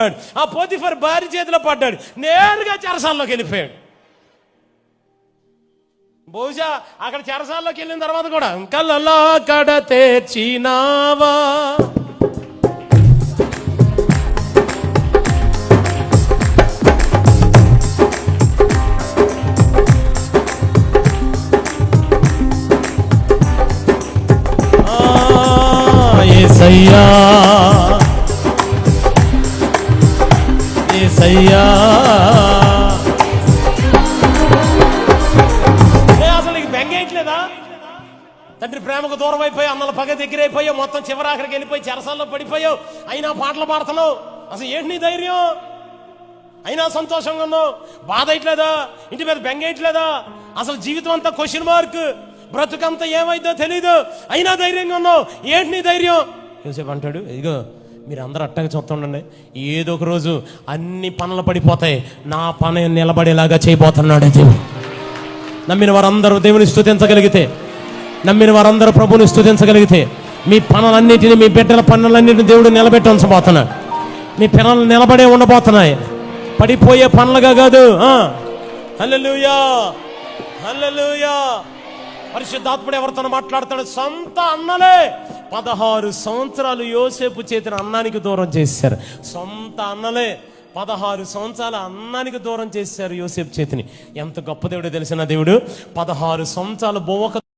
ఆ పోతిఫర్ భార్య చేతిలో పడ్డాడు, నేరుగా చెరసాల్లోకి వెళ్ళిపోయాడు. బహుశా అక్కడ చెరసాల్లోకి వెళ్ళిన తర్వాత కూడా కళ్ళలో కడ తెచ్చినావా, యేసయ్యా యేసయ్యా. అసలు నీకు బెంగేయట్లేదా? తండ్రి ప్రేమకు దూరం అయిపోయి, అన్నల పగ దగ్గర అయిపోయావు, మొత్తం చివరాఖరికి వెళ్ళిపోయి చెరసాల్లో పడిపోయావు, అయినా పాటలు పాడుతున్నావు. అసలు ఏంటి నీ ధైర్యం? అయినా సంతోషంగా ఉన్నావు, బాధ అయ్యట్లేదా? ఇంటి మీద బెంగేయట్లేదా? అసలు జీవితం అంతా క్వశ్చన్ మార్క్, బ్రతుకంతా ఏమైందో తెలీదు, అయినా ధైర్యంగా ఉన్నావు. ఏంటి నీ ధైర్యం? యోసేపు అంటాడు, ఇదిగో మీరు అందరూ అట్టగా చూస్తుండండి, ఏదో ఒక రోజు అన్ని పనులు పడిపోతాయి, నా పని నిలబడేలాగా చేయబోతున్నాడు దేవుడు. నమ్మిన వారందరూ దేవుని స్తుతించగలిగితే, నమ్మిన వారందరూ ప్రభుని స్తుతించగలిగితే, మీ పనులన్నిటిని, మీ బిడ్డల పనులన్నిటిని దేవుడు నిలబెట్టి ఉంచబోతున్నాడు. మీ పనులు నిలబడే ఉండబోతున్నాయి, పడిపోయే పనులుగా కాదు. హల్లెలూయా హల్లెలూయా. పరిశుద్ధాత్ముడు ఎవరితో మాట్లాడుతాడు? సొంత అన్నలే 16 సంవత్సరాలు యోసేపు చేతిని అన్నానికి దూరం చేశారు. సొంత అన్నలే 16 సంవత్సరాలు అన్నానికి దూరం చేశారు యోసేపు చేతిని. ఎంత గొప్ప దేవుడో తెలిసిన దేవుడు. 16 సంవత్సరాలు బోవక